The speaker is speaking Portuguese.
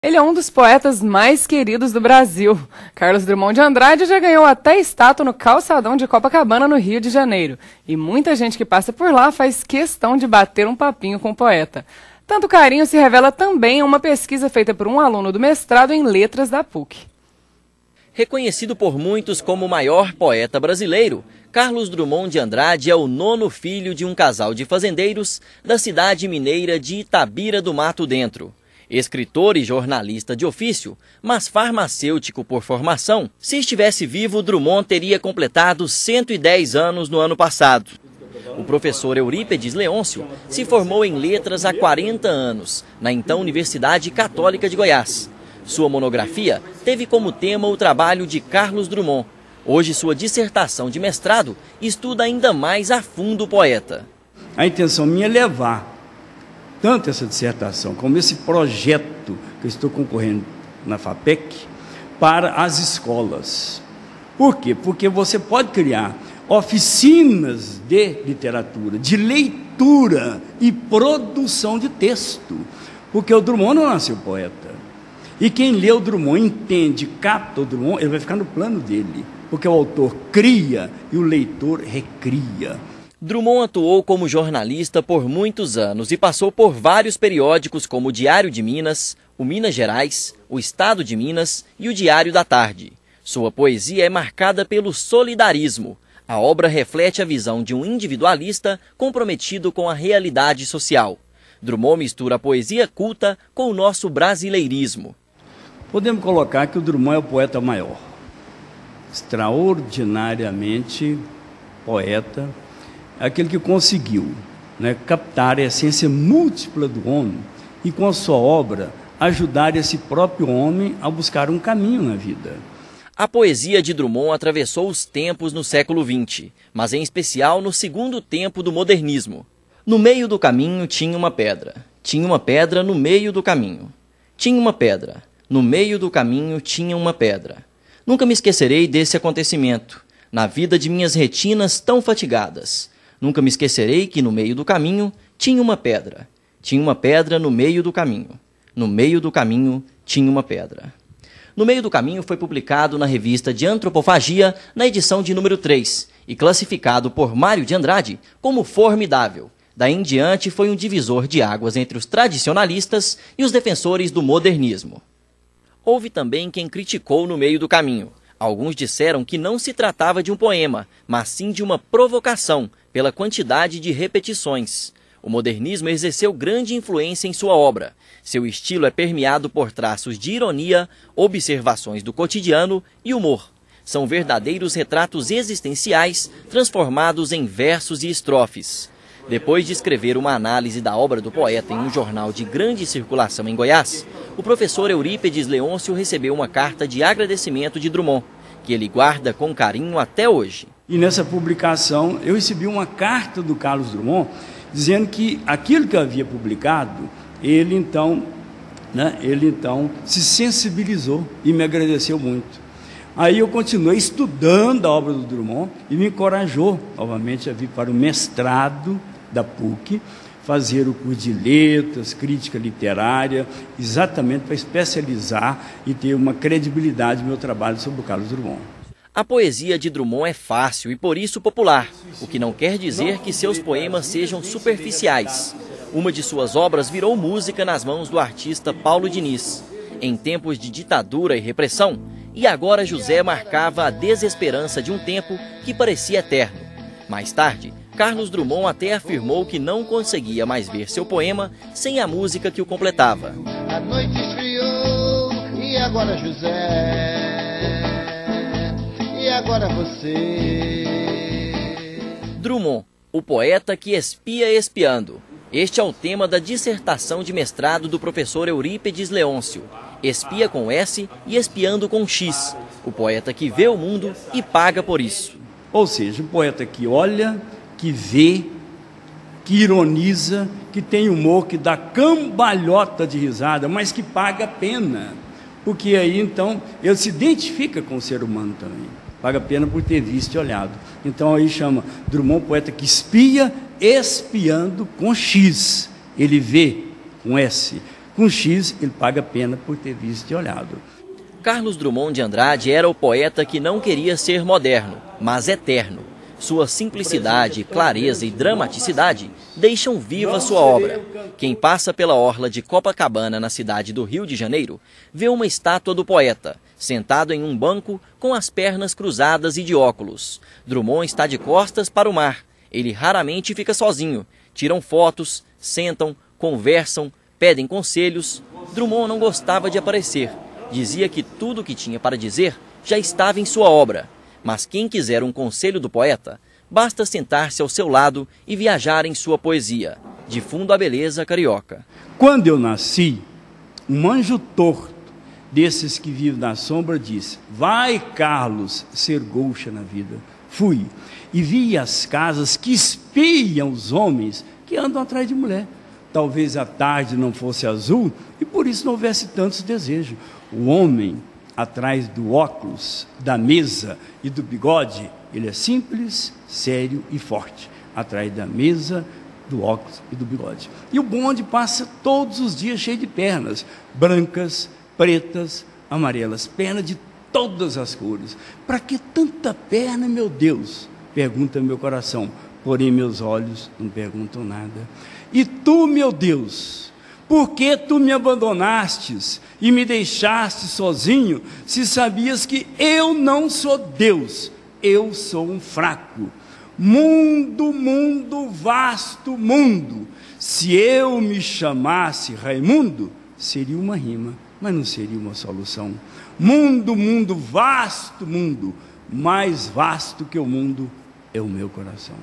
Ele é um dos poetas mais queridos do Brasil. Carlos Drummond de Andrade já ganhou até estátua no calçadão de Copacabana, no Rio de Janeiro. E muita gente que passa por lá faz questão de bater um papinho com o poeta. Tanto carinho se revela também em uma pesquisa feita por um aluno do mestrado em letras da PUC. Reconhecido por muitos como o maior poeta brasileiro, Carlos Drummond de Andrade é o 9º filho de um casal de fazendeiros da cidade mineira de Itabira do Mato Dentro. Escritor e jornalista de ofício, mas farmacêutico por formação, se estivesse vivo, Drummond teria completado 110 anos no ano passado. O professor Eurípedes Leôncio se formou em letras há 40 anos, na então Universidade Católica de Goiás. Sua monografia teve como tema o trabalho de Carlos Drummond. Hoje, sua dissertação de mestrado estuda ainda mais a fundo o poeta. A intenção minha é levar tanto essa dissertação como esse projeto que eu estou concorrendo na FAPEC para as escolas. Por quê? Porque você pode criar oficinas de literatura, de leitura e produção de texto, porque o Drummond não nasceu poeta. E quem lê o Drummond, entende, capta o Drummond, ele vai ficar no plano dele, porque o autor cria e o leitor recria. Drummond atuou como jornalista por muitos anos e passou por vários periódicos como o Diário de Minas, o Minas Gerais, o Estado de Minas e o Diário da Tarde. Sua poesia é marcada pelo solidarismo. A obra reflete a visão de um individualista comprometido com a realidade social. Drummond mistura a poesia culta com o nosso brasileirismo. Podemos colocar que o Drummond é o poeta maior, extraordinariamente poeta, aquele que conseguiu, captar a essência múltipla do homem e, com a sua obra, ajudar esse próprio homem a buscar um caminho na vida. A poesia de Drummond atravessou os tempos no século XX, mas em especial no segundo tempo do modernismo. No meio do caminho tinha uma pedra. Tinha uma pedra no meio do caminho. Tinha uma pedra. No meio do caminho tinha uma pedra. Nunca me esquecerei desse acontecimento, na vida de minhas retinas tão fatigadas. Nunca me esquecerei que no meio do caminho tinha uma pedra. Tinha uma pedra no meio do caminho. No meio do caminho tinha uma pedra. No meio do caminho foi publicado na revista de Antropofagia, na edição de número 3, e classificado por Mário de Andrade como formidável. Daí em diante foi um divisor de águas entre os tradicionalistas e os defensores do modernismo. Houve também quem criticou No Meio do Caminho. Alguns disseram que não se tratava de um poema, mas sim de uma provocação, pela quantidade de repetições. O modernismo exerceu grande influência em sua obra. Seu estilo é permeado por traços de ironia, observações do cotidiano e humor. São verdadeiros retratos existenciais transformados em versos e estrofes. Depois de escrever uma análise da obra do poeta em um jornal de grande circulação em Goiás, o professor Eurípedes Leôncio recebeu uma carta de agradecimento de Drummond, que ele guarda com carinho até hoje. E nessa publicação eu recebi uma carta do Carlos Drummond dizendo que aquilo que eu havia publicado, ele então se sensibilizou e me agradeceu muito. Aí eu continuei estudando a obra do Drummond e me encorajou novamente a vir para o mestrado da PUC, fazer o curso de letras, crítica literária, exatamente para especializar e ter uma credibilidade no meu trabalho sobre o Carlos Drummond. A poesia de Drummond é fácil e por isso popular, o que não quer dizer que seus poemas sejam superficiais. Uma de suas obras virou música nas mãos do artista Paulo Diniz. Em tempos de ditadura e repressão, E Agora José marcava a desesperança de um tempo que parecia eterno. Mais tarde, Carlos Drummond até afirmou que não conseguia mais ver seu poema sem a música que o completava. A noite esfriou, e agora José, e agora você. Drummond, o poeta que espia espiando. Este é o tema da dissertação de mestrado do professor Eurípedes Leôncio. Espia com S e espiando com X. O poeta que vê o mundo e paga por isso. Ou seja, o poeta que olha, que vê, que ironiza, que tem humor, que dá cambalhota de risada, mas que paga pena. Porque aí, então, ele se identifica com o ser humano também. Paga pena por ter visto e olhado. Então, aí chama Drummond, poeta que espia, espiando com X. Ele vê com S. Com X, ele paga pena por ter visto e olhado. Carlos Drummond de Andrade era o poeta que não queria ser moderno, mas eterno. Sua simplicidade, clareza e dramaticidade deixam viva sua obra. Quem passa pela orla de Copacabana, na cidade do Rio de Janeiro, vê uma estátua do poeta, sentado em um banco com as pernas cruzadas e de óculos. Drummond está de costas para o mar. Ele raramente fica sozinho. Tiram fotos, sentam, conversam, pedem conselhos. Drummond não gostava de aparecer. Dizia que tudo o que tinha para dizer já estava em sua obra. Mas quem quiser um conselho do poeta, basta sentar-se ao seu lado e viajar em sua poesia, de fundo à beleza carioca. Quando eu nasci, um anjo torto, desses que vivem na sombra, disse: vai, Carlos, ser gaucha na vida. Fui e vi as casas que espiam os homens que andam atrás de mulher. Talvez a tarde não fosse azul e por isso não houvesse tantos desejos. O homem, atrás do óculos, da mesa e do bigode, ele é simples, sério e forte. Atrás da mesa, do óculos e do bigode. E o bonde passa todos os dias cheio de pernas, brancas, pretas, amarelas, pernas de todas as cores. Para que tanta perna, meu Deus? Pergunta meu coração, porém meus olhos não perguntam nada. E tu, meu Deus, por que tu me abandonastes e me deixaste sozinho, se sabias que eu não sou Deus, eu sou um fraco? Mundo, mundo, vasto mundo, se eu me chamasse Raimundo, seria uma rima, mas não seria uma solução. Mundo, mundo, vasto mundo, mais vasto que o mundo é o meu coração.